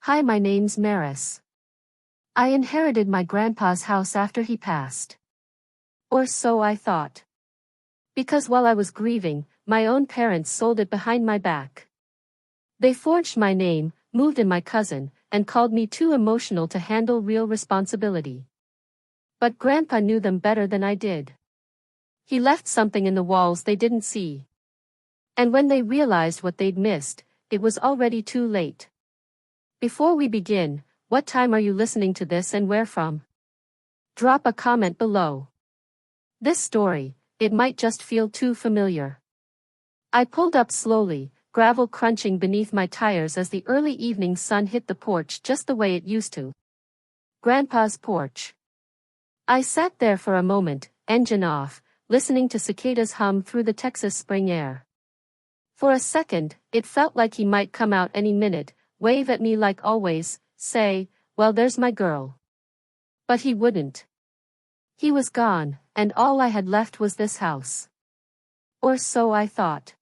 Hi, my name's Maris. I inherited my grandpa's house after he passed. Or so I thought. Because while I was grieving, my own parents sold it behind my back. They forged my name, moved in my cousin, and called me too emotional to handle real responsibility. But Grandpa knew them better than I did. He left something in the walls they didn't see. And when they realized what they'd missed, it was already too late. Before we begin, what time are you listening to this and where from? Drop a comment below. This story, it might just feel too familiar. I pulled up slowly, gravel crunching beneath my tires as the early evening sun hit the porch just the way it used to. Grandpa's porch. I sat there for a moment, engine off, listening to cicadas hum through the Texas spring air. For a second, it felt like he might come out any minute, wave at me like always, say, "Well, there's my girl." But he wouldn't. He was gone, and all I had left was this house. Or so I thought.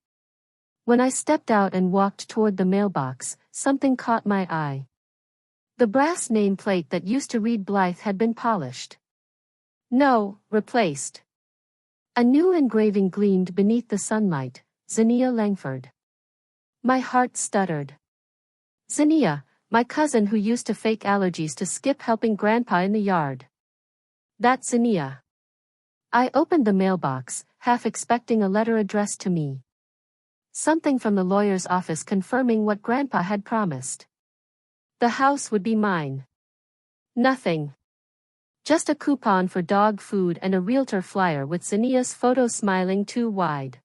When I stepped out and walked toward the mailbox, something caught my eye. The brass nameplate that used to read Blythe had been polished. No, replaced. A new engraving gleamed beneath the sunlight, Zinnia Langford. My heart stuttered. Zinnia, my cousin who used to fake allergies to skip helping Grandpa in the yard. That's Zinnia. I opened the mailbox, half expecting a letter addressed to me. Something from the lawyer's office confirming what Grandpa had promised. The house would be mine. Nothing. Just a coupon for dog food and a realtor flyer with Zinnia's photo smiling too wide.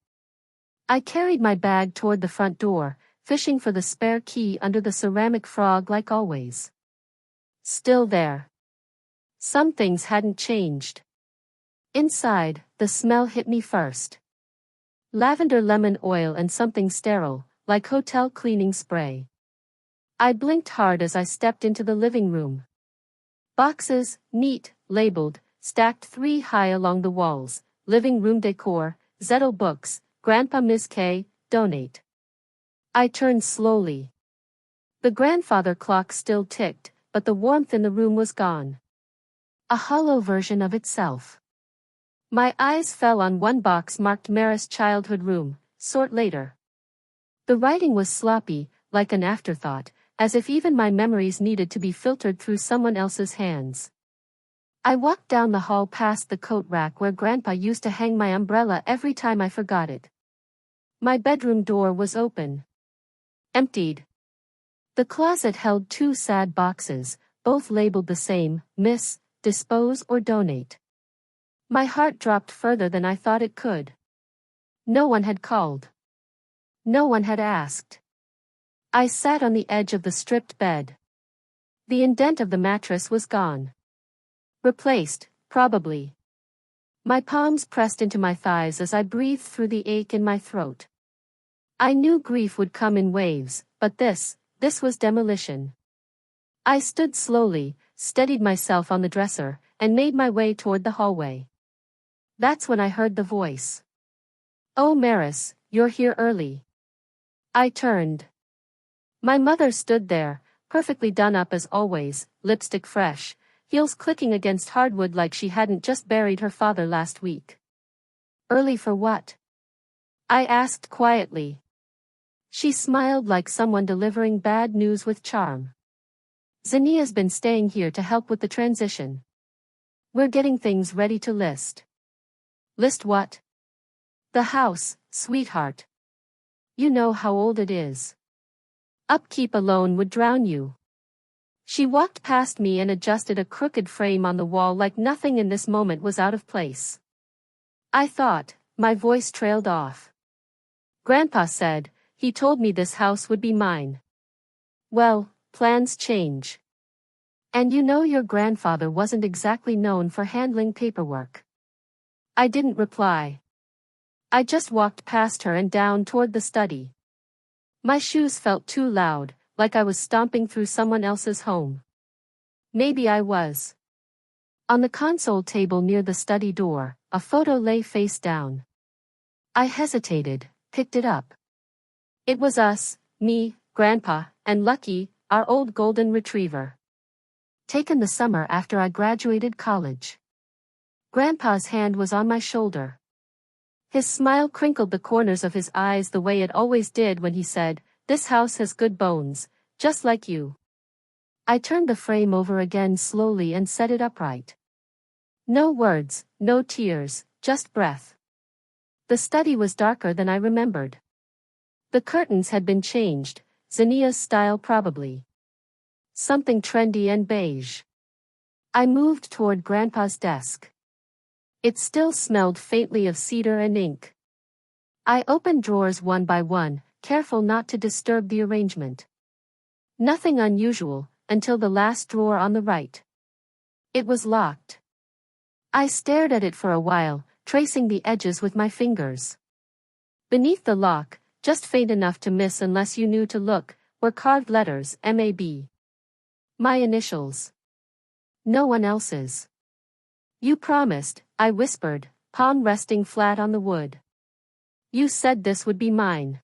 I carried my bag toward the front door, fishing for the spare key under the ceramic frog like always. Still there. Some things hadn't changed. Inside, the smell hit me first. Lavender lemon oil and something sterile, like hotel cleaning spray. I blinked hard as I stepped into the living room. Boxes, neat, labeled, stacked 3 high along the walls, living room decor, Zettel books, Grandpa Ms. K, donate. I turned slowly. The grandfather clock still ticked, but the warmth in the room was gone. A hollow version of itself. My eyes fell on one box marked Maris Childhood Room, sort later. The writing was sloppy, like an afterthought, as if even my memories needed to be filtered through someone else's hands. I walked down the hall past the coat rack where Grandpa used to hang my umbrella every time I forgot it. My bedroom door was open. Emptied. The closet held 2 sad boxes, both labeled the same, Miss, Dispose or Donate. My heart dropped further than I thought it could. No one had called. No one had asked. I sat on the edge of the stripped bed. The indent of the mattress was gone. Replaced, probably. My palms pressed into my thighs as I breathed through the ache in my throat. I knew grief would come in waves, but this was demolition. I stood slowly, steadied myself on the dresser, and made my way toward the hallway. That's when I heard the voice. "Oh, Maris, you're here early." I turned. My mother stood there, perfectly done up as always, lipstick fresh, heels clicking against hardwood like she hadn't just buried her father last week. "Early for what?" I asked quietly. She smiled like someone delivering bad news with charm. "Zinnia's been staying here to help with the transition. We're getting things ready to list." "List what?" "The house, sweetheart. You know how old it is. Upkeep alone would drown you." She walked past me and adjusted a crooked frame on the wall like nothing in this moment was out of place. I thought, my voice trailed off. "Grandpa said, he told me this house would be mine." "Well, plans change. And you know your grandfather wasn't exactly known for handling paperwork." I didn't reply. I just walked past her and down toward the study. My shoes felt too loud, like I was stomping through someone else's home. Maybe I was. On the console table near the study door, a photo lay face down. I hesitated, picked it up. It was us, me, Grandpa, and Lucky, our old golden retriever. Taken the summer after I graduated college. Grandpa's hand was on my shoulder. His smile crinkled the corners of his eyes the way it always did when he said, "This house has good bones, just like you." I turned the frame over again slowly and set it upright. No words, no tears, just breath. The study was darker than I remembered. The curtains had been changed, Zinnia's style probably. Something trendy and beige. I moved toward Grandpa's desk. It still smelled faintly of cedar and ink. I opened drawers one by one, careful not to disturb the arrangement. Nothing unusual, until the last drawer on the right. It was locked. I stared at it for a while, tracing the edges with my fingers. Beneath the lock, just faint enough to miss unless you knew to look, were carved letters MAB. My initials. No one else's. "You promised," I whispered, palm resting flat on the wood. "You said this would be mine."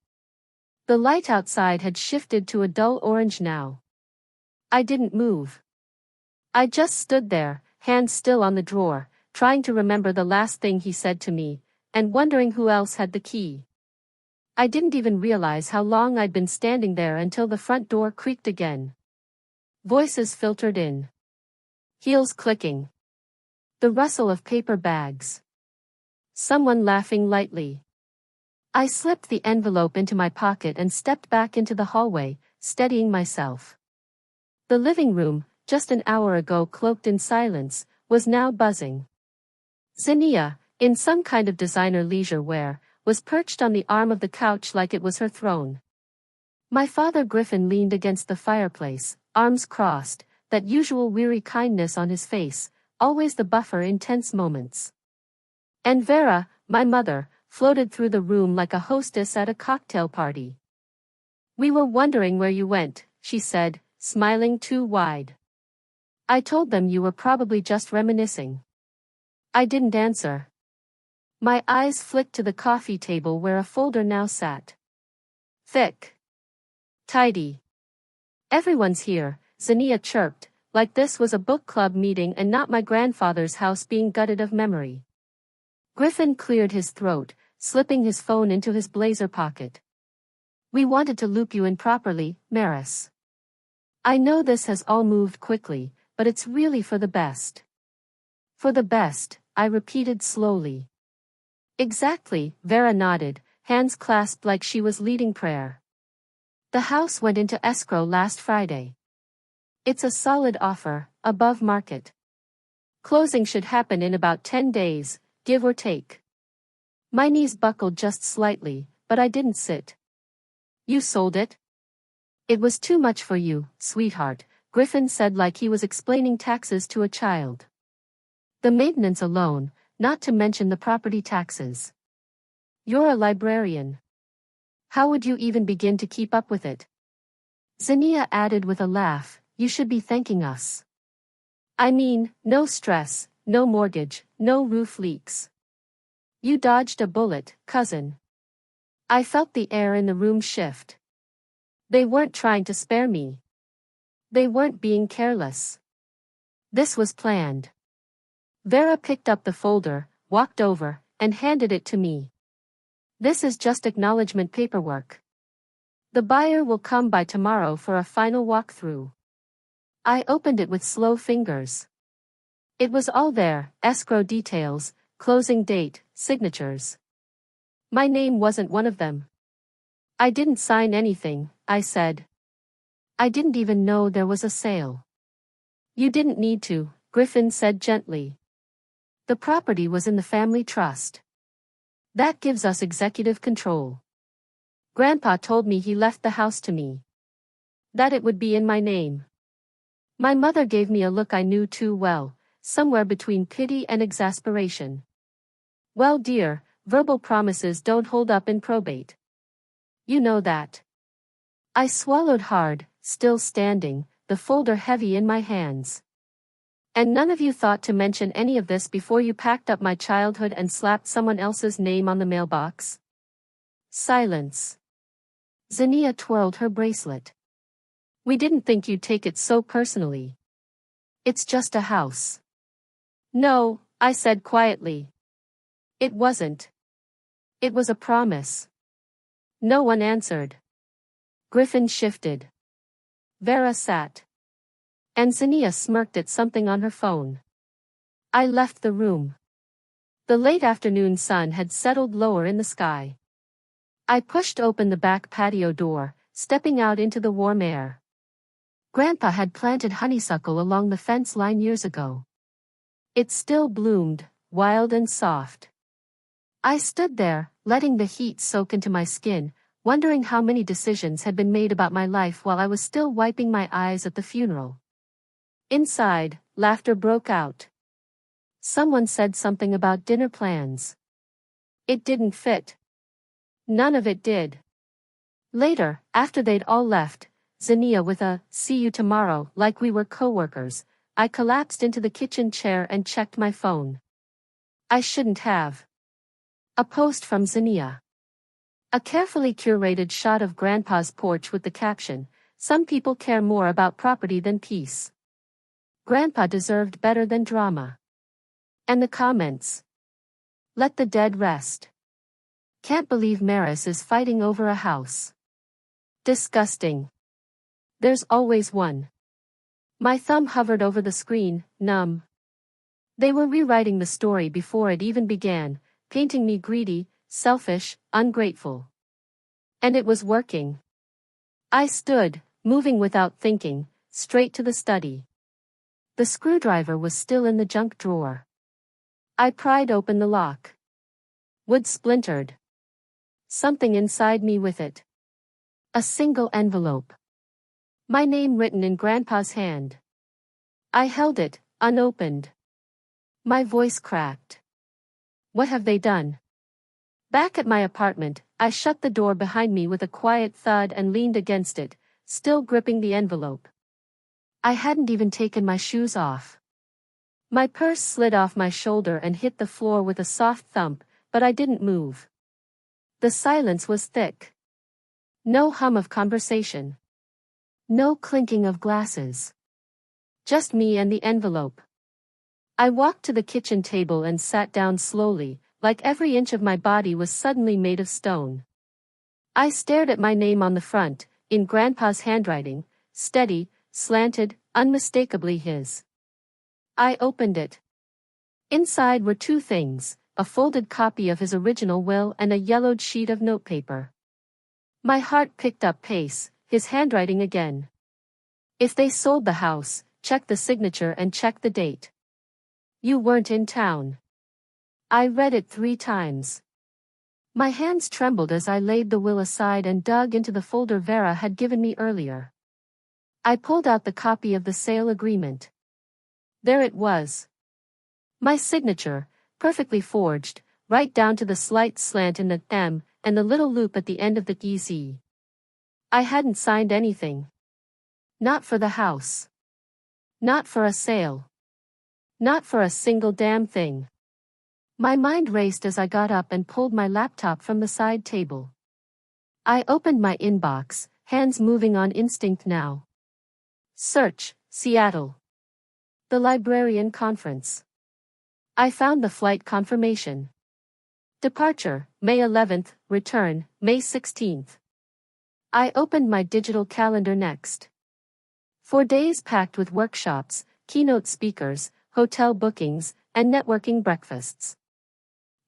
The light outside had shifted to a dull orange now. I didn't move. I just stood there, hands still on the drawer, trying to remember the last thing he said to me, and wondering who else had the key. I didn't even realize how long I'd been standing there until the front door creaked again. Voices filtered in. Heels clicking. The rustle of paper bags. Someone laughing lightly. I slipped the envelope into my pocket and stepped back into the hallway, steadying myself. The living room, just an hour ago cloaked in silence, was now buzzing. Zinnia, in some kind of designer leisure wear, was perched on the arm of the couch like it was her throne. My father Griffin leaned against the fireplace, arms crossed, that usual weary kindness on his face, always the buffer in tense moments. And Vera, my mother, floated through the room like a hostess at a cocktail party. "We were wondering where you went," she said, smiling too wide. "I told them you were probably just reminiscing." I didn't answer. My eyes flicked to the coffee table where a folder now sat. Thick. Tidy. "Everyone's here," Zinnia chirped, like this was a book club meeting and not my grandfather's house being gutted of memory. Griffin cleared his throat, slipping his phone into his blazer pocket. "We wanted to loop you in properly, Maris. I know this has all moved quickly, but it's really for the best." "For the best," I repeated slowly. "Exactly," Vera nodded, hands clasped like she was leading prayer. "The house went into escrow last Friday. It's a solid offer, above market. Closing should happen in about 10 days, give or take." My knees buckled just slightly, but I didn't sit. "You sold it?" "It was too much for you, sweetheart," Griffin said like he was explaining taxes to a child. "The maintenance alone, not to mention the property taxes. You're a librarian. How would you even begin to keep up with it?" Zinnia added with a laugh, "You should be thanking us. I mean, no stress, no mortgage, no roof leaks. You dodged a bullet, cousin." I felt the air in the room shift. They weren't trying to spare me. They weren't being careless. This was planned. Vera picked up the folder, walked over, and handed it to me. "This is just acknowledgement paperwork. The buyer will come by tomorrow for a final walkthrough." I opened it with slow fingers. It was all there, escrow details, closing date, signatures. My name wasn't one of them. "I didn't sign anything," I said. "I didn't even know there was a sale." "You didn't need to," Griffin said gently. "The property was in the family trust. That gives us executive control. Grandpa told me he left the house to me. That it would be in my name." My mother gave me a look I knew too well, somewhere between pity and exasperation. "Well, dear, verbal promises don't hold up in probate. You know that." I swallowed hard, still standing, the folder heavy in my hands. "And none of you thought to mention any of this before you packed up my childhood and slapped someone else's name on the mailbox?" Silence. Zinnia twirled her bracelet. We didn't think you'd take it so personally. It's just a house. No, I said quietly. It wasn't. It was a promise. No one answered. Griffin shifted. Vera sat. And Zania smirked at something on her phone. I left the room. The late afternoon sun had settled lower in the sky. I pushed open the back patio door, stepping out into the warm air. Grandpa had planted honeysuckle along the fence line years ago. It still bloomed, wild and soft. I stood there, letting the heat soak into my skin, wondering how many decisions had been made about my life while I was still wiping my eyes at the funeral. Inside, laughter broke out. Someone said something about dinner plans. It didn't fit. None of it did. Later, after they'd all left, Zania with a "see you tomorrow" like we were co-workers, I collapsed into the kitchen chair and checked my phone. I shouldn't have. A post from Zania. A carefully curated shot of Grandpa's porch with the caption, "Some people care more about property than peace. Grandpa deserved better than drama." And the comments. "Let the dead rest. Can't believe Maris is fighting over a house. Disgusting. There's always one." My thumb hovered over the screen, numb. They were rewriting the story before it even began, painting me greedy, selfish, ungrateful. And it was working. I stood, moving without thinking, straight to the study. The screwdriver was still in the junk drawer. I pried open the lock. Wood splintered. Something inside me with it. A single envelope. My name written in Grandpa's hand. I held it, unopened. My voice cracked. What have they done? Back at my apartment, I shut the door behind me with a quiet thud and leaned against it, still gripping the envelope. I hadn't even taken my shoes off. My purse slid off my shoulder and hit the floor with a soft thump, but I didn't move. The silence was thick. No hum of conversation. No clinking of glasses. Just me and the envelope. I walked to the kitchen table and sat down slowly, like every inch of my body was suddenly made of stone. I stared at my name on the front, in Grandpa's handwriting, steady, slanted, unmistakably his. I opened it. Inside were two things, a folded copy of his original will and a yellowed sheet of notepaper. My heart picked up pace, his handwriting again. If they sold the house, check the signature and check the date. You weren't in town. I read it 3 times. My hands trembled as I laid the will aside and dug into the folder Vera had given me earlier. I pulled out the copy of the sale agreement. There it was. My signature, perfectly forged, right down to the slight slant in the M and the little loop at the end of the EZ. I hadn't signed anything. Not for the house. Not for a sale. Not for a single damn thing. My mind raced as I got up and pulled my laptop from the side table. I opened my inbox, hands moving on instinct now. Search, Seattle. The librarian conference. I found the flight confirmation. Departure, May 11th, return, May 16th. I opened my digital calendar next. 4 days packed with workshops, keynote speakers, hotel bookings, and networking breakfasts.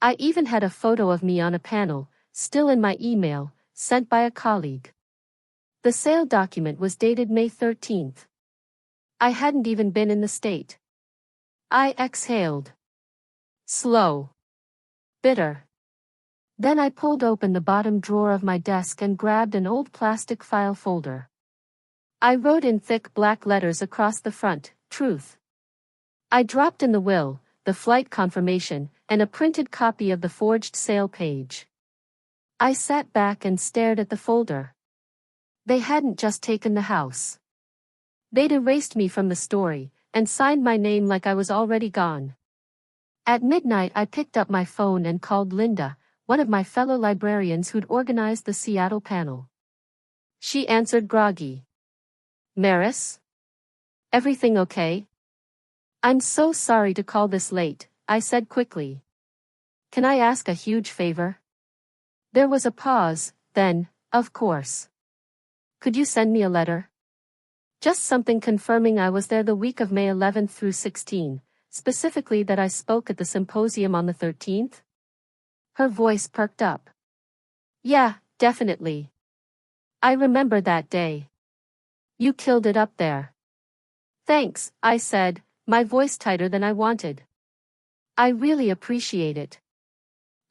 I even had a photo of me on a panel, still in my email, sent by a colleague. The sale document was dated May 13th. I hadn't even been in the state. I exhaled. Slow. Bitter. Then I pulled open the bottom drawer of my desk and grabbed an old plastic file folder. I wrote in thick black letters across the front, "Truth." I dropped in the will, the flight confirmation, and a printed copy of the forged sale page. I sat back and stared at the folder. They hadn't just taken the house. They'd erased me from the story, and signed my name like I was already gone. At midnight I picked up my phone and called Linda, one of my fellow librarians who'd organized the Seattle panel. She answered groggy. Maris? Everything okay? I'm so sorry to call this late, I said quickly. Can I ask a huge favor? There was a pause, then, of course. Could you send me a letter? Just something confirming I was there the week of May 11th through 16, specifically that I spoke at the symposium on the 13th? Her voice perked up. Yeah, definitely. I remember that day. You killed it up there. Thanks, I said, my voice tighter than I wanted. I really appreciate it.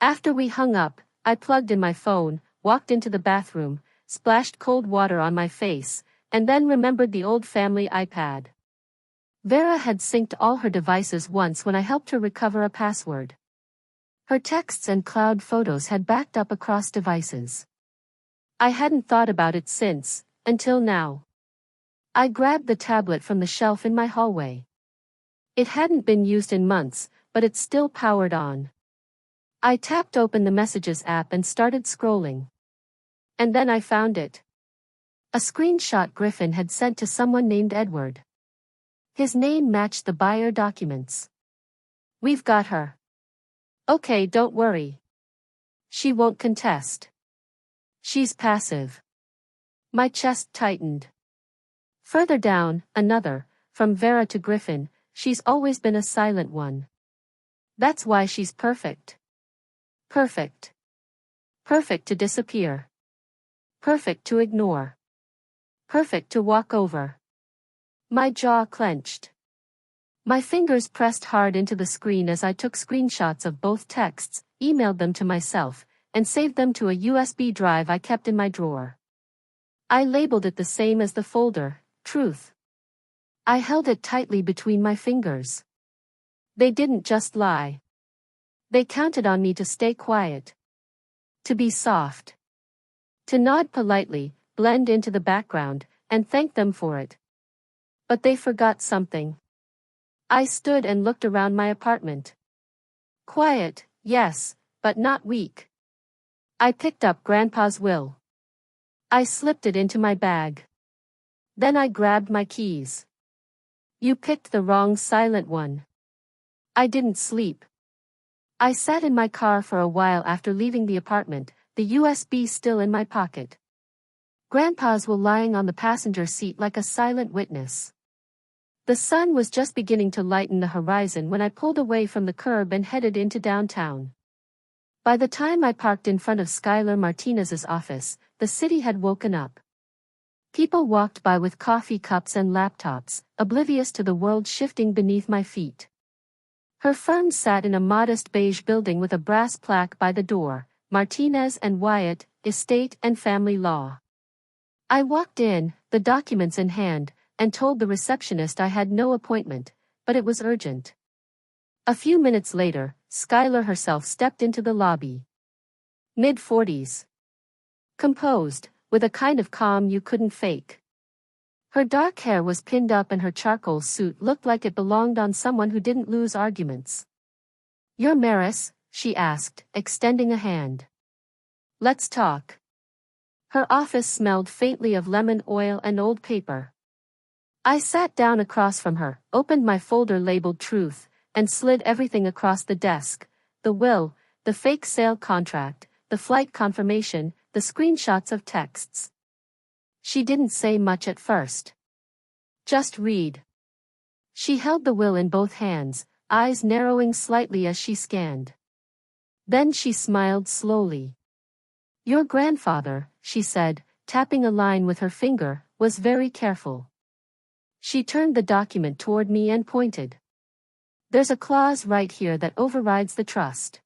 After we hung up, I plugged in my phone, walked into the bathroom, splashed cold water on my face, and then remembered the old family iPad. Vera had synced all her devices once when I helped her recover a password. Her texts and cloud photos had backed up across devices. I hadn't thought about it since, until now. I grabbed the tablet from the shelf in my hallway. It hadn't been used in months, but it still powered on. I tapped open the Messages app and started scrolling. And then I found it. A screenshot Griffin had sent to someone named Edward. His name matched the buyer documents. We've got her. Okay, don't worry. She won't contest. She's passive. My chest tightened. Further down, another, from Vera to Griffin, she's always been a silent one. That's why she's perfect. Perfect. Perfect to disappear. Perfect to ignore. Perfect to walk over. My jaw clenched. My fingers pressed hard into the screen as I took screenshots of both texts, emailed them to myself, and saved them to a USB drive I kept in my drawer. I labeled it the same as the folder, Truth. I held it tightly between my fingers. They didn't just lie. They counted on me to stay quiet. To be soft. To nod politely, blend into the background, and thank them for it. But they forgot something. I stood and looked around my apartment. Quiet, yes, but not weak. I picked up Grandpa's will. I slipped it into my bag. Then I grabbed my keys. You picked the wrong silent one. I didn't sleep. I sat in my car for a while after leaving the apartment, the USB still in my pocket. Grandpa's will lying on the passenger seat like a silent witness. The sun was just beginning to lighten the horizon when I pulled away from the curb and headed into downtown. By the time I parked in front of Skylar Martinez's office, the city had woken up. People walked by with coffee cups and laptops, oblivious to the world shifting beneath my feet. Her firm sat in a modest beige building with a brass plaque by the door, Martinez and Wyatt, Estate and Family Law. I walked in, the documents in hand, and told the receptionist I had no appointment, but it was urgent. A few minutes later, Skylar herself stepped into the lobby. Mid-40s. Composed, with a kind of calm you couldn't fake. Her dark hair was pinned up and her charcoal suit looked like it belonged on someone who didn't lose arguments. You're Maris, she asked, extending a hand. Let's talk. Her office smelled faintly of lemon oil and old paper. I sat down across from her, opened my folder labeled Truth, and slid everything across the desk, the will, the fake sale contract, the flight confirmation, the screenshots of texts. She didn't say much at first. Just read. She held the will in both hands, eyes narrowing slightly as she scanned. Then she smiled slowly. Your grandfather, she said, tapping a line with her finger, was very careful. She turned the document toward me and pointed. There's a clause right here that overrides the trust.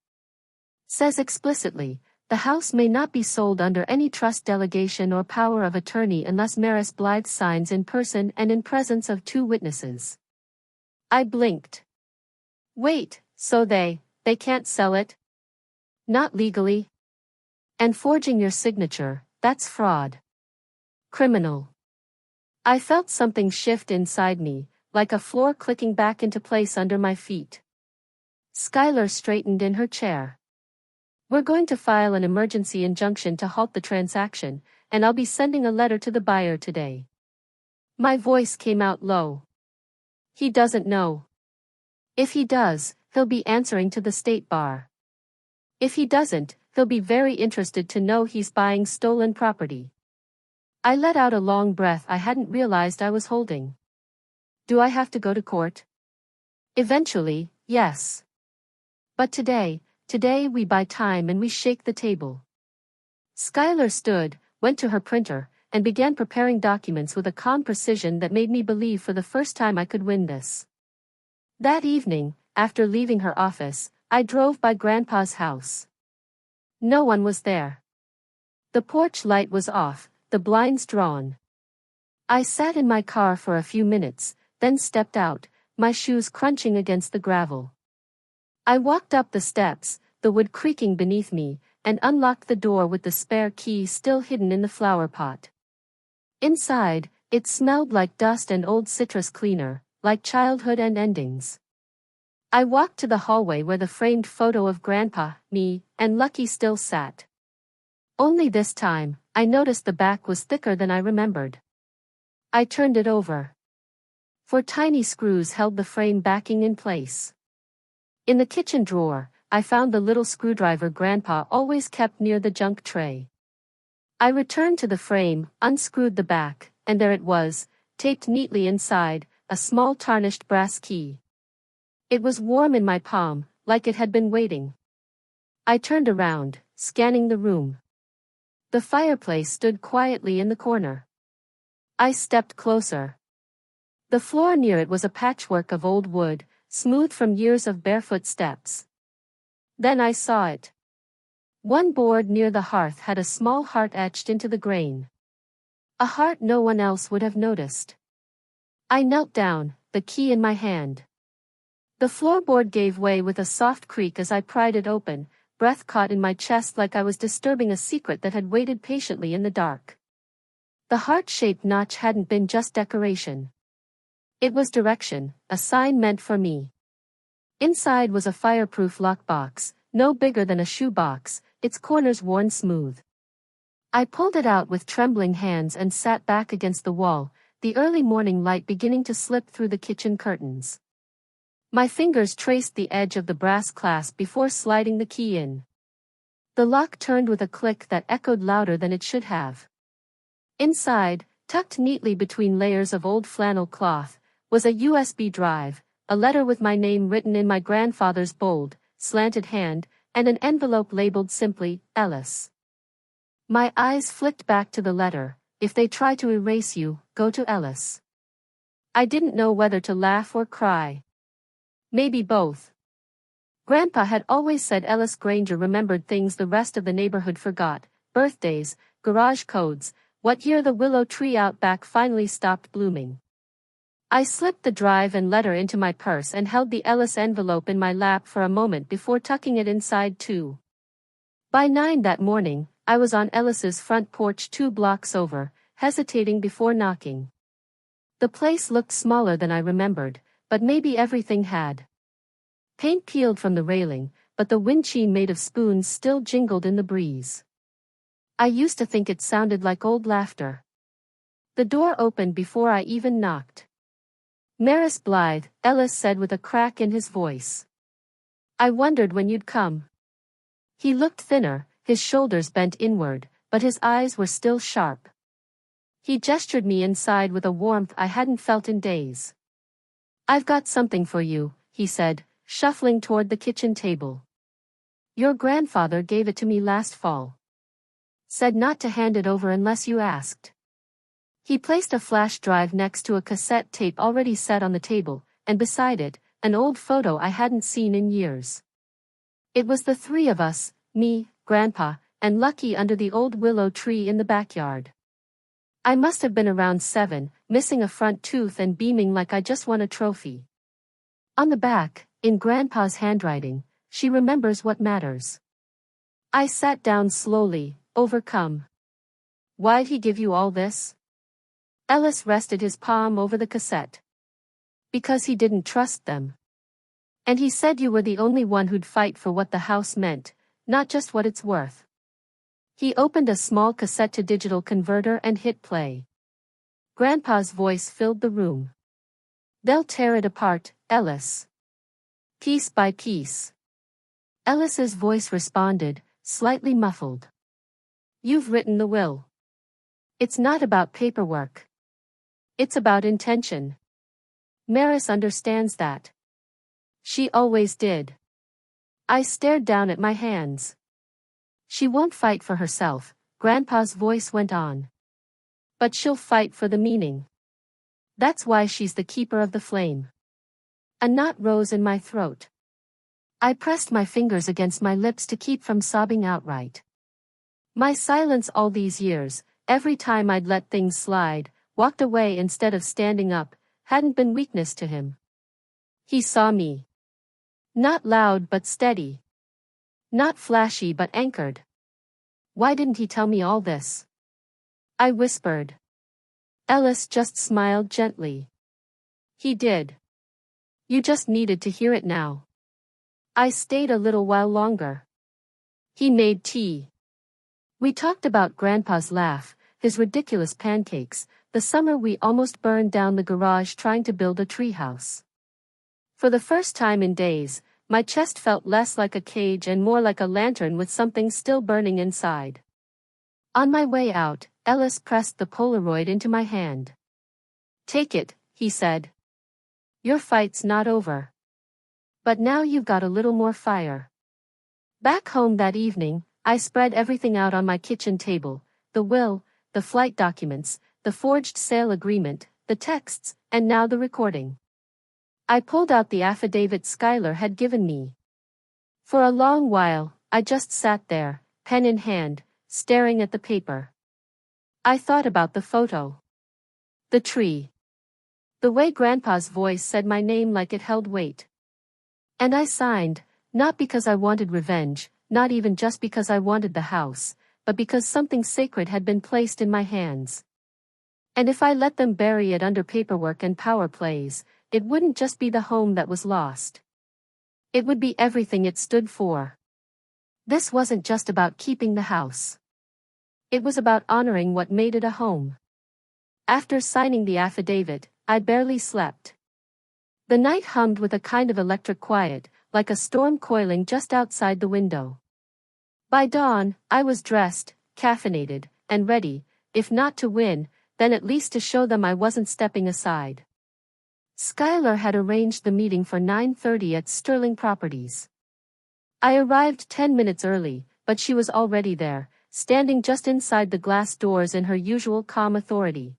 Says explicitly, the house may not be sold under any trust delegation or power of attorney unless Maris Blythe signs in person and in presence of 2 witnesses. I blinked. Wait, so they can't sell it? Not legally. And forging your signature, that's fraud. Criminal. I felt something shift inside me, like a floor clicking back into place under my feet. Skylar straightened in her chair. We're going to file an emergency injunction to halt the transaction, and I'll be sending a letter to the buyer today. My voice came out low. He doesn't know. If he does, he'll be answering to the state bar. If he doesn't, he'll be very interested to know he's buying stolen property. I let out a long breath I hadn't realized I was holding. Do I have to go to court? Eventually, yes. But today we buy time and we shake the table. Skylar stood, went to her printer, and began preparing documents with a calm precision that made me believe for the first time I could win this. That evening, after leaving her office, I drove by Grandpa's house. No one was there. The porch light was off, the blinds drawn. I sat in my car for a few minutes, then stepped out, my shoes crunching against the gravel. I walked up the steps, the wood creaking beneath me, and unlocked the door with the spare key still hidden in the flower pot. Inside, it smelled like dust and old citrus cleaner, like childhood and endings. I walked to the hallway where the framed photo of Grandpa, me, and Lucky still sat. Only this time, I noticed the back was thicker than I remembered. I turned it over. Four tiny screws held the frame backing in place. In the kitchen drawer, I found the little screwdriver Grandpa always kept near the junk tray. I returned to the frame, unscrewed the back, and there it was, taped neatly inside, a small tarnished brass key. It was warm in my palm, like it had been waiting. I turned around, scanning the room. The fireplace stood quietly in the corner. I stepped closer. The floor near it was a patchwork of old wood, smooth from years of barefoot steps. Then I saw it. One board near the hearth had a small heart etched into the grain. A heart no one else would have noticed. I knelt down, the key in my hand. The floorboard gave way with a soft creak as I pried it open, breath caught in my chest like I was disturbing a secret that had waited patiently in the dark. The heart-shaped notch hadn't been just decoration. It was direction, a sign meant for me. Inside was a fireproof lockbox, no bigger than a shoebox, its corners worn smooth. I pulled it out with trembling hands and sat back against the wall, the early morning light beginning to slip through the kitchen curtains. My fingers traced the edge of the brass clasp before sliding the key in. The lock turned with a click that echoed louder than it should have. Inside, tucked neatly between layers of old flannel cloth, was a USB drive, a letter with my name written in my grandfather's bold, slanted hand, and an envelope labeled simply, Ellis. My eyes flicked back to the letter. If they try to erase you, go to Ellis. I didn't know whether to laugh or cry. Maybe both. Grandpa had always said Ellis Granger remembered things the rest of the neighborhood forgot, birthdays, garage codes, what year the willow tree out back finally stopped blooming. I slipped the drive and letter into my purse and held the Ellis envelope in my lap for a moment before tucking it inside too. By 9 that morning, I was on Ellis's front porch 2 blocks over, hesitating before knocking. The place looked smaller than I remembered, but maybe everything had. Paint peeled from the railing, but the windshield made of spoons still jingled in the breeze. I used to think it sounded like old laughter. The door opened before I even knocked. Maris Blythe, Ellis said with a crack in his voice. I wondered when you'd come. He looked thinner, his shoulders bent inward, but his eyes were still sharp. He gestured me inside with a warmth I hadn't felt in days. I've got something for you, he said, shuffling toward the kitchen table. Your grandfather gave it to me last fall. Said not to hand it over unless you asked. He placed a flash drive next to a cassette tape already set on the table, and beside it, an old photo I hadn't seen in years. It was the 3 of us, me, Grandpa, and Lucky under the old willow tree in the backyard. I must have been around 7, missing a front tooth and beaming like I just won a trophy. On the back, in Grandpa's handwriting, she remembers what matters. I sat down slowly, overcome. Why'd he give you all this? Ellis rested his palm over the cassette. Because he didn't trust them. And he said you were the only one who'd fight for what the house meant, not just what it's worth. He opened a small cassette-to-digital converter and hit play. Grandpa's voice filled the room. They'll tear it apart, Ellis. Piece by piece. Ellis's voice responded, slightly muffled. You've written the will. It's not about paperwork. It's about intention. Maris understands that. She always did. I stared down at my hands. She won't fight for herself, Grandpa's voice went on. But she'll fight for the meaning. That's why she's the keeper of the flame. A knot rose in my throat. I pressed my fingers against my lips to keep from sobbing outright. My silence all these years, every time I'd let things slide, walked away instead of standing up, hadn't been weakness to him. He saw me. Not loud but steady. Not flashy but anchored. Why didn't he tell me all this? I whispered. Ellis just smiled gently. He did. You just needed to hear it now. I stayed a little while longer. He made tea. We talked about Grandpa's laugh, his ridiculous pancakes, the summer we almost burned down the garage trying to build a treehouse. For the first time in days, my chest felt less like a cage and more like a lantern with something still burning inside. On my way out, Ellis pressed the Polaroid into my hand. Take it, he said. Your fight's not over. But now you've got a little more fire. Back home that evening, I spread everything out on my kitchen table, the will, the flight documents, the forged sale agreement, the texts, and now the recording. I pulled out the affidavit Schuyler had given me. For a long while, I just sat there, pen in hand, staring at the paper. I thought about the photo. The tree. The way Grandpa's voice said my name like it held weight. And I signed, not because I wanted revenge, not even just because I wanted the house, but because something sacred had been placed in my hands. And if I let them bury it under paperwork and power plays, it wouldn't just be the home that was lost. It would be everything it stood for. This wasn't just about keeping the house. It was about honoring what made it a home. After signing the affidavit, I barely slept. The night hummed with a kind of electric quiet, like a storm coiling just outside the window. By dawn, I was dressed, caffeinated, and ready, if not to win, then at least to show them I wasn't stepping aside. Schuyler had arranged the meeting for 9:30 at Sterling Properties. I arrived 10 minutes early, but she was already there, standing just inside the glass doors in her usual calm authority.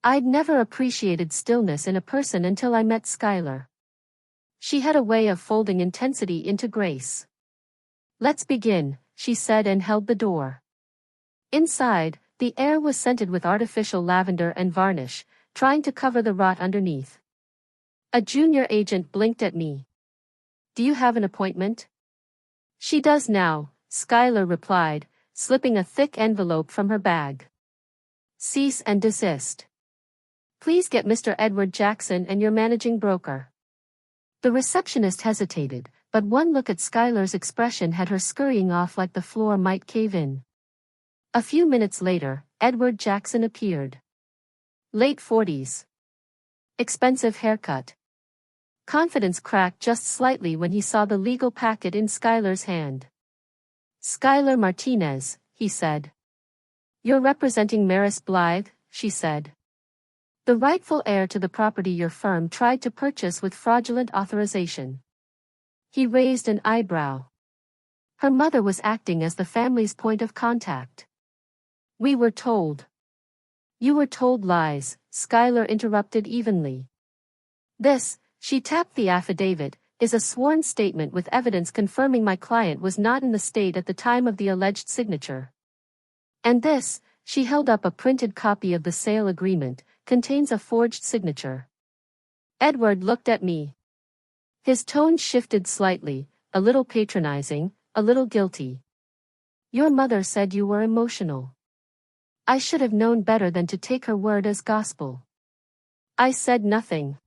I'd never appreciated stillness in a person until I met Schuyler. She had a way of folding intensity into grace. Let's begin, she said and held the door. Inside, the air was scented with artificial lavender and varnish, trying to cover the rot underneath. A junior agent blinked at me. Do you have an appointment? She does now, Schuyler replied, slipping a thick envelope from her bag. Cease and desist. Please get Mr. Edward Jackson and your managing broker. The receptionist hesitated, but one look at Schuyler's expression had her scurrying off like the floor might cave in. A few minutes later, Edward Jackson appeared. Late 40s. Expensive haircut. Confidence cracked just slightly when he saw the legal packet in Schuyler's hand. Schuyler Martinez, he said. You're representing Maris Blythe, she said. The rightful heir to the property your firm tried to purchase with fraudulent authorization. He raised an eyebrow. Her mother was acting as the family's point of contact. We were told. You were told lies, Schuyler interrupted evenly. This, she tapped the affidavit, is a sworn statement with evidence confirming my client was not in the state at the time of the alleged signature. And this, she held up a printed copy of the sale agreement, contains a forged signature. Edward looked at me. His tone shifted slightly, a little patronizing, a little guilty. Your mother said you were emotional. I should have known better than to take her word as gospel. I said nothing.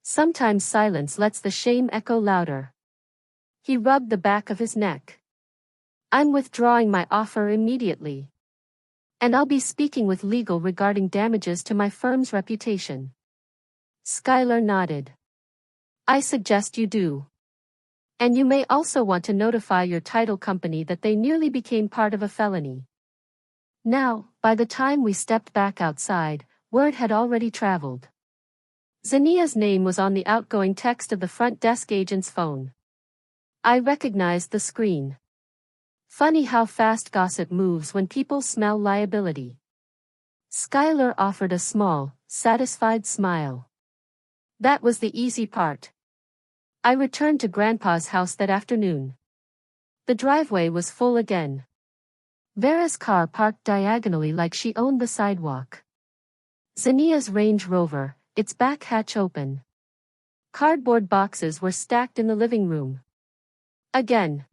Sometimes silence lets the shame echo louder. He rubbed the back of his neck. I'm withdrawing my offer immediately. And I'll be speaking with legal regarding damages to my firm's reputation. Skylar nodded. I suggest you do. And you may also want to notify your title company that they nearly became part of a felony. Now, by the time we stepped back outside, word had already traveled. Zania's name was on the outgoing text of the front desk agent's phone. I recognized the screen. Funny how fast gossip moves when people smell liability. Skylar offered a small, satisfied smile. That was the easy part. I returned to Grandpa's house that afternoon. The driveway was full again. Vera's car parked diagonally like she owned the sidewalk. Zania's Range Rover, its back hatch open. Cardboard boxes were stacked in the living room. Again.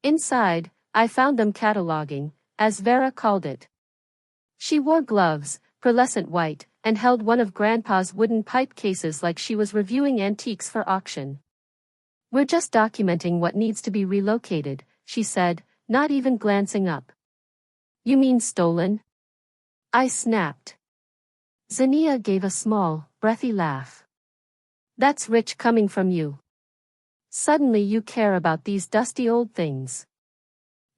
Inside, I found them cataloging, as Vera called it. She wore gloves, pearlescent white, and held one of Grandpa's wooden pipe cases like she was reviewing antiques for auction. We're just documenting what needs to be relocated, she said, not even glancing up. You mean stolen? I snapped. Zania gave a small, breathy laugh. That's rich coming from you. Suddenly you care about these dusty old things.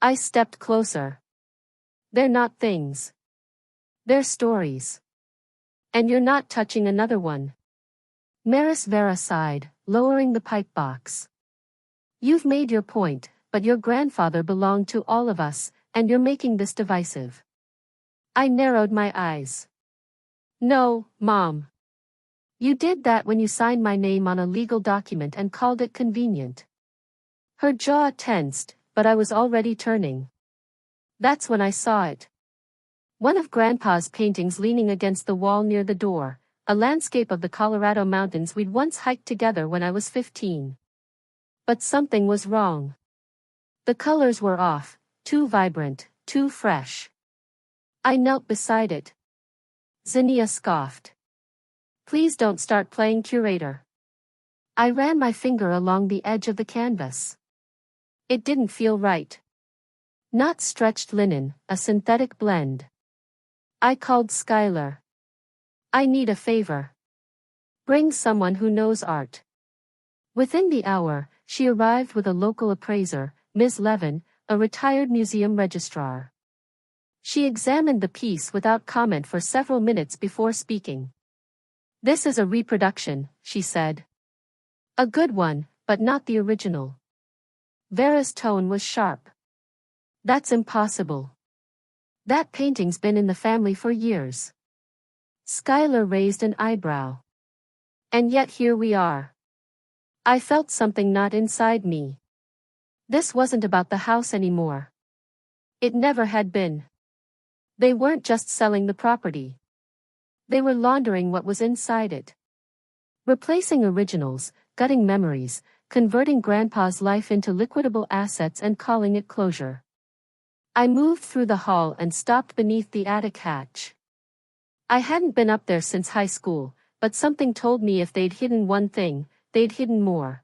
I stepped closer. They're not things. They're stories. And you're not touching another one. Vera sighed, lowering the pipe box. You've made your point, but your grandfather belonged to all of us, and you're making this divisive. I narrowed my eyes. No, Mom. You did that when you signed my name on a legal document and called it convenient. Her jaw tensed, but I was already turning. That's when I saw it. One of Grandpa's paintings leaning against the wall near the door, a landscape of the Colorado mountains we'd once hiked together when I was 15. But something was wrong. The colors were off, too vibrant, too fresh. I knelt beside it. Zania scoffed. Please don't start playing curator. I ran my finger along the edge of the canvas. It didn't feel right. Not stretched linen, a synthetic blend. I called Skylar. I need a favor. Bring someone who knows art. Within the hour, she arrived with a local appraiser, Ms. Levin, a retired museum registrar. She examined the piece without comment for several minutes before speaking. This is a reproduction, she said. A good one, but not the original. Vera's tone was sharp. That's impossible. That painting's been in the family for years. Skylar raised an eyebrow. And yet here we are. I felt something not inside me. This wasn't about the house anymore. It never had been. They weren't just selling the property. They were laundering what was inside it. Replacing originals, gutting memories, converting Grandpa's life into liquidable assets and calling it closure. I moved through the hall and stopped beneath the attic hatch. I hadn't been up there since high school, but something told me if they'd hidden one thing, they'd hidden more.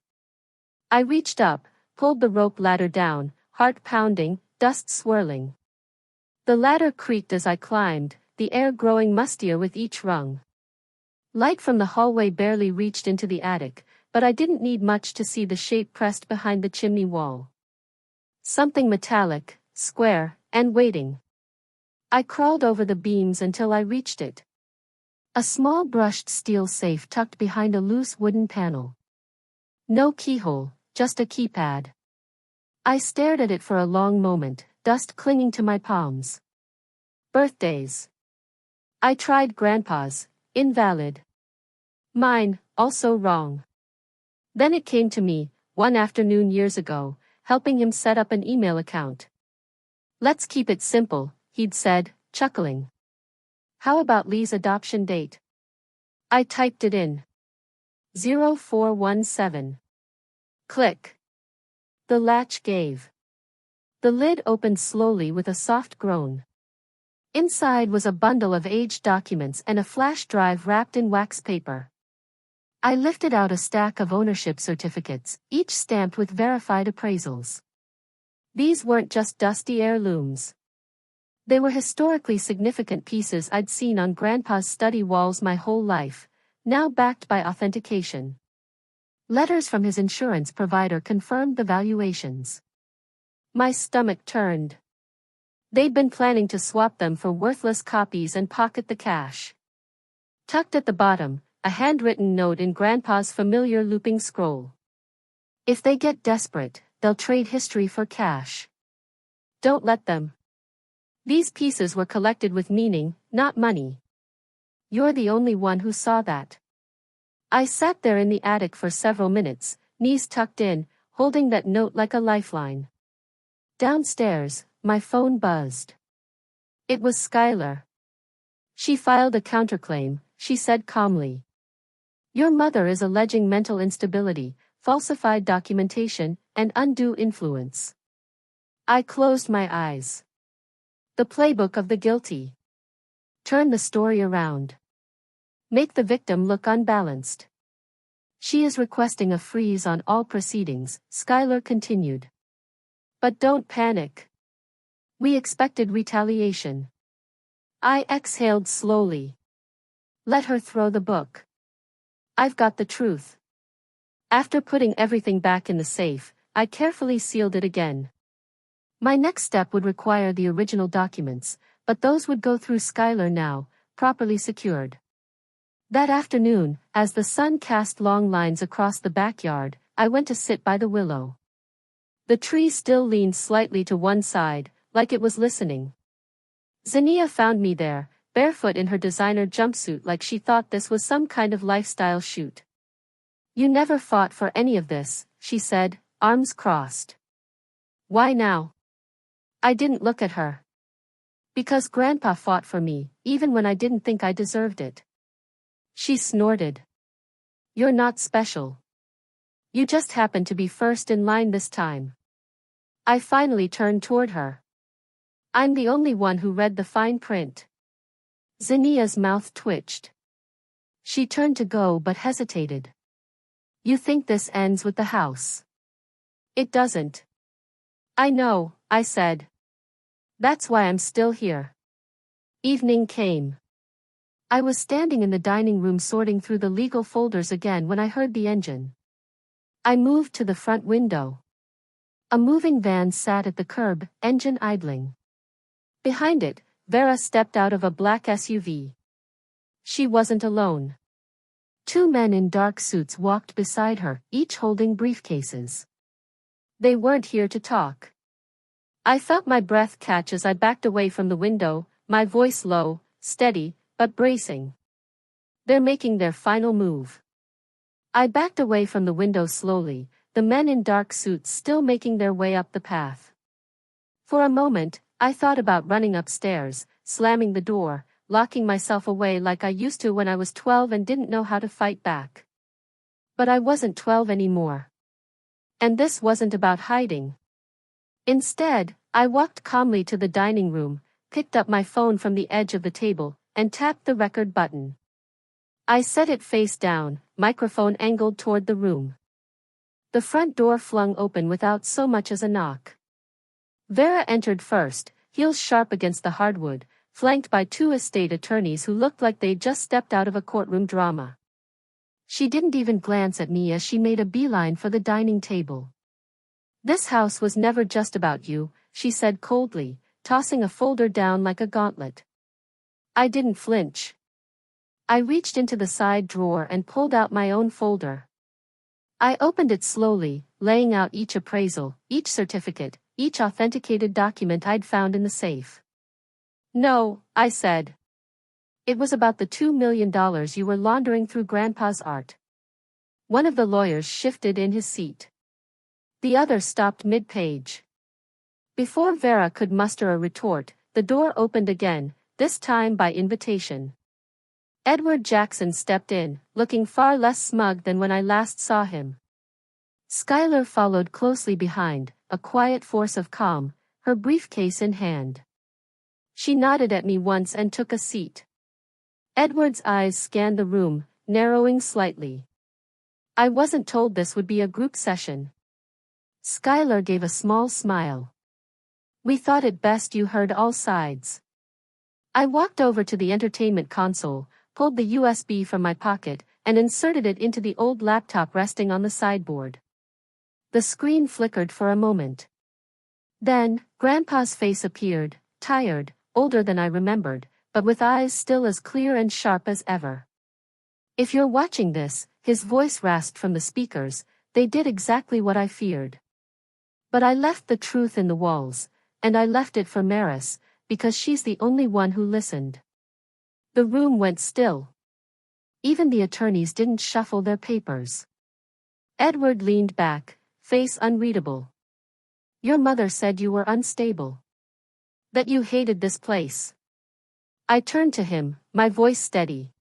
I reached up, pulled the rope ladder down, heart pounding, dust swirling. The ladder creaked as I climbed, the air growing mustier with each rung. Light from the hallway barely reached into the attic, but I didn't need much to see the shape pressed behind the chimney wall. Something metallic, square, and waiting. I crawled over the beams until I reached it. A small brushed steel safe tucked behind a loose wooden panel. No keyhole, just a keypad. I stared at it for a long moment, dust clinging to my palms. Birthdays. I tried Grandpa's, invalid. Mine, also wrong. Then it came to me, one afternoon years ago, helping him set up an email account. Let's keep it simple, he'd said, chuckling. How about Lee's adoption date? I typed it in. 0417. Click. The latch gave. The lid opened slowly with a soft groan. Inside was a bundle of aged documents and a flash drive wrapped in wax paper. I lifted out a stack of ownership certificates, each stamped with verified appraisals. These weren't just dusty heirlooms. They were historically significant pieces I'd seen on Grandpa's study walls my whole life, now backed by authentication. Letters from his insurance provider confirmed the valuations. My stomach turned. They'd been planning to swap them for worthless copies and pocket the cash. Tucked at the bottom, a handwritten note in Grandpa's familiar looping scroll. If they get desperate, they'll trade history for cash. Don't let them. These pieces were collected with meaning, not money. You're the only one who saw that. I sat there in the attic for several minutes, knees tucked in, holding that note like a lifeline. Downstairs, my phone buzzed. It was Skylar. She filed a counterclaim, she said calmly. Your mother is alleging mental instability, falsified documentation, and undue influence. I closed my eyes. The playbook of the guilty. Turn the story around. Make the victim look unbalanced. She is requesting a freeze on all proceedings, Skylar continued. But don't panic. We expected retaliation. I exhaled slowly. Let her throw the book. I've got the truth. After putting everything back in the safe, I carefully sealed it again. My next step would require the original documents, but those would go through Skylar now, properly secured. That afternoon, as the sun cast long lines across the backyard, I went to sit by the willow. The tree still leaned slightly to one side, like it was listening. Zinnia found me there, barefoot in her designer jumpsuit like she thought this was some kind of lifestyle shoot. You never fought for any of this, she said, arms crossed. Why now? I didn't look at her. Because Grandpa fought for me, even when I didn't think I deserved it. She snorted. You're not special. You just happened to be first in line this time. I finally turned toward her. I'm the only one who read the fine print. Zinnia's mouth twitched. She turned to go but hesitated. You think this ends with the house? It doesn't. I know, I said. That's why I'm still here. Evening came. I was standing in the dining room sorting through the legal folders again when I heard the engine. I moved to the front window. A moving van sat at the curb, engine idling. Behind it, Vera stepped out of a black SUV. She wasn't alone. Two men in dark suits walked beside her, each holding briefcases. They weren't here to talk. I felt my breath catch as I backed away from the window, my voice low, steady, but bracing. They're making their final move. I backed away from the window slowly, the men in dark suits still making their way up the path. For a moment, I thought about running upstairs, slamming the door, locking myself away like I used to when I was 12 and didn't know how to fight back. But I wasn't 12 anymore. And this wasn't about hiding. Instead, I walked calmly to the dining room, picked up my phone from the edge of the table, and tapped the record button. I set it face down, microphone angled toward the room. The front door flung open without so much as a knock. Vera entered first, heels sharp against the hardwood, flanked by two estate attorneys who looked like they'd just stepped out of a courtroom drama. She didn't even glance at me as she made a beeline for the dining table. This house was never just about you, she said coldly, tossing a folder down like a gauntlet. I didn't flinch. I reached into the side drawer and pulled out my own folder. I opened it slowly, laying out each appraisal, each certificate, each authenticated document I'd found in the safe. No, I said. It was about the $2 million you were laundering through Grandpa's art. One of the lawyers shifted in his seat. The other stopped mid-page. Before Vera could muster a retort, the door opened again, this time by invitation. Edward Jackson stepped in, looking far less smug than when I last saw him. Skylar followed closely behind, a quiet force of calm, her briefcase in hand. She nodded at me once and took a seat. Edward's eyes scanned the room, narrowing slightly. I wasn't told this would be a group session. Skylar gave a small smile. We thought it best you heard all sides. I walked over to the entertainment console, pulled the USB from my pocket, and inserted it into the old laptop resting on the sideboard. The screen flickered for a moment. Then, Grandpa's face appeared, tired, older than I remembered, but with eyes still as clear and sharp as ever. If you're watching this, his voice rasped from the speakers, they did exactly what I feared. But I left the truth in the walls, and I left it for Maris, because she's the only one who listened. The room went still. Even the attorneys didn't shuffle their papers. Edward leaned back, face unreadable. Your mother said you were unstable. That you hated this place. I turned to him, my voice steady.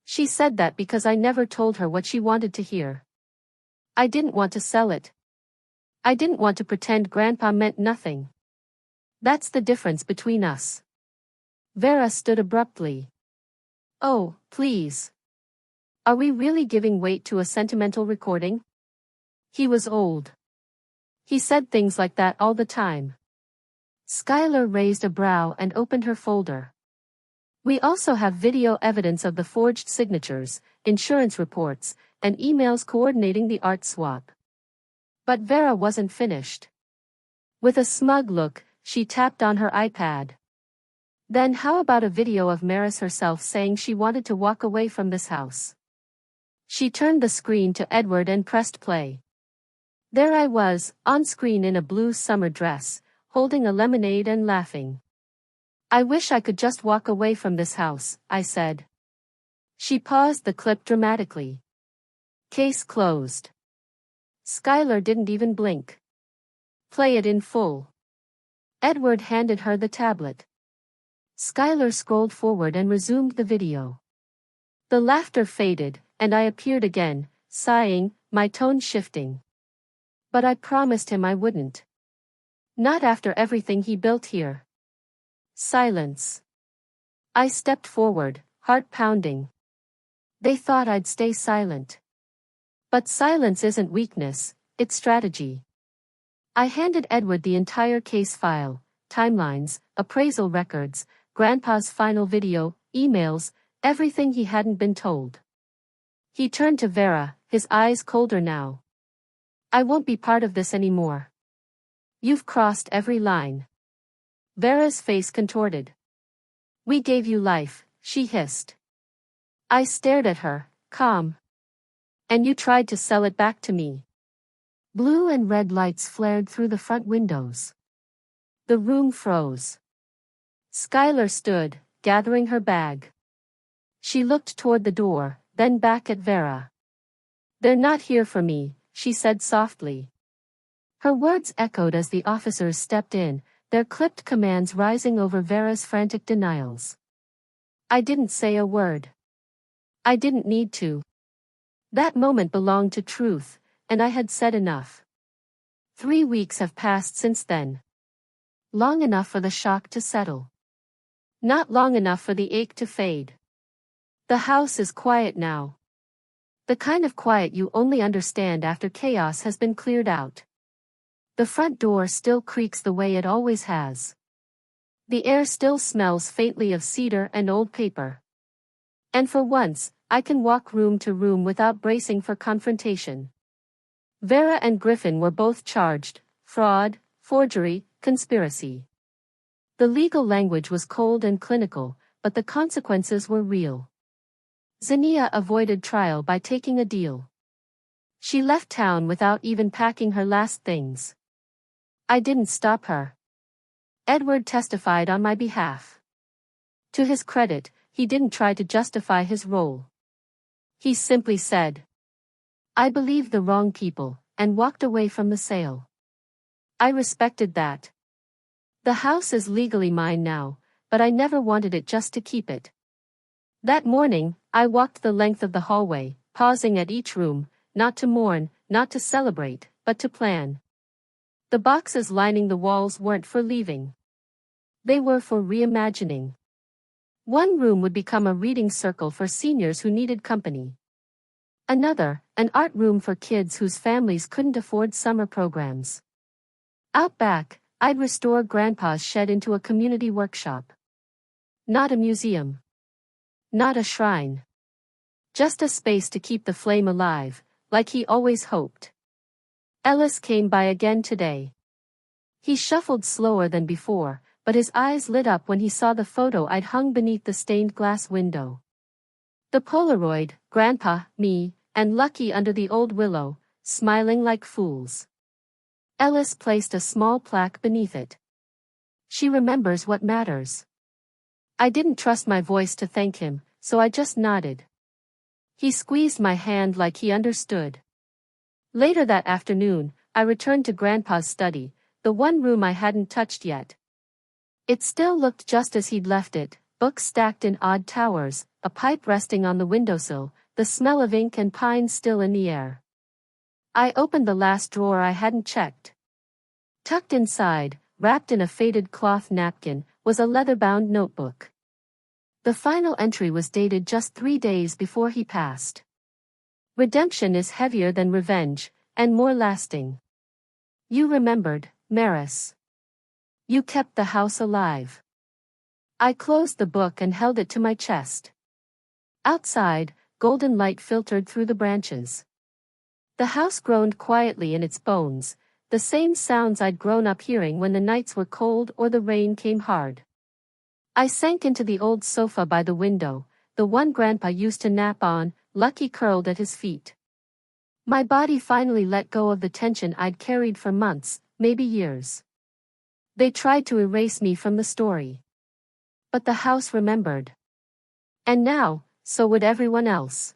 She said that because I never told her what she wanted to hear. I didn't want to sell it. I didn't want to pretend Grandpa meant nothing. That's the difference between us. Vera stood abruptly. Oh, please. Are we really giving weight to a sentimental recording? He was old. He said things like that all the time. Skylar raised a brow and opened her folder. We also have video evidence of the forged signatures, insurance reports, and emails coordinating the art swap. But Vera wasn't finished. With a smug look, she tapped on her iPad. Then how about a video of Maris herself saying she wanted to walk away from this house? She turned the screen to Edward and pressed play. There I was, on screen in a blue summer dress, holding a lemonade and laughing. I wish I could just walk away from this house, I said. She paused the clip dramatically. Case closed. Skylar didn't even blink. Play it in full. Edward handed her the tablet. Skylar scrolled forward and resumed the video. The laughter faded, and I appeared again, sighing, my tone shifting. But I promised him I wouldn't. Not after everything he built here. Silence. I stepped forward, heart pounding. They thought I'd stay silent. But silence isn't weakness, it's strategy. I handed Edward the entire case file, timelines, appraisal records, Grandpa's final video, emails, everything he hadn't been told. He turned to Vera, his eyes colder now. I won't be part of this anymore. You've crossed every line. Vera's face contorted. We gave you life, she hissed. I stared at her, calm. And you tried to sell it back to me. Blue and red lights flared through the front windows. The room froze. Skylar stood, gathering her bag. She looked toward the door, then back at Vera. They're not here for me, she said softly. Her words echoed as the officers stepped in, their clipped commands rising over Vera's frantic denials. I didn't say a word. I didn't need to. That moment belonged to truth, and I had said enough. 3 weeks have passed since then. Long enough for the shock to settle. Not long enough for the ache to fade. The house is quiet now. The kind of quiet you only understand after chaos has been cleared out. The front door still creaks the way it always has. The air still smells faintly of cedar and old paper. And for once, I can walk room to room without bracing for confrontation. Vera and Griffin were both charged, fraud, forgery, conspiracy. The legal language was cold and clinical, but the consequences were real. Zinnia avoided trial by taking a deal. She left town without even packing her last things. I didn't stop her. Edward testified on my behalf. To his credit, he didn't try to justify his role. He simply said, I believed the wrong people, and walked away from the sale. I respected that. The house is legally mine now, but I never wanted it just to keep it. That morning, I walked the length of the hallway, pausing at each room, not to mourn, not to celebrate, but to plan. The boxes lining the walls weren't for leaving. They were for reimagining. One room would become a reading circle for seniors who needed company. Another, an art room for kids whose families couldn't afford summer programs. Out back, I'd restore Grandpa's shed into a community workshop. Not a museum. Not a shrine. Just a space to keep the flame alive, like he always hoped. Ellis came by again today. He shuffled slower than before, but his eyes lit up when he saw the photo I'd hung beneath the stained glass window. The Polaroid, Grandpa, me, and Lucky under the old willow, smiling like fools. Ellis placed a small plaque beneath it. She remembers what matters. I didn't trust my voice to thank him, so I just nodded. He squeezed my hand like he understood. Later that afternoon, I returned to Grandpa's study, the one room I hadn't touched yet. It still looked just as he'd left it, books stacked in odd towers, a pipe resting on the windowsill, the smell of ink and pine still in the air. I opened the last drawer I hadn't checked. Tucked inside, wrapped in a faded cloth napkin, was a leather-bound notebook. The final entry was dated just 3 days before he passed. Redemption is heavier than revenge, and more lasting. You remembered, Maris. You kept the house alive. I closed the book and held it to my chest. Outside, golden light filtered through the branches. The house groaned quietly in its bones, the same sounds I'd grown up hearing when the nights were cold or the rain came hard. I sank into the old sofa by the window, the one Grandpa used to nap on, Lucky curled at his feet. My body finally let go of the tension I'd carried for months, maybe years. They tried to erase me from the story. But the house remembered. And now, so would everyone else.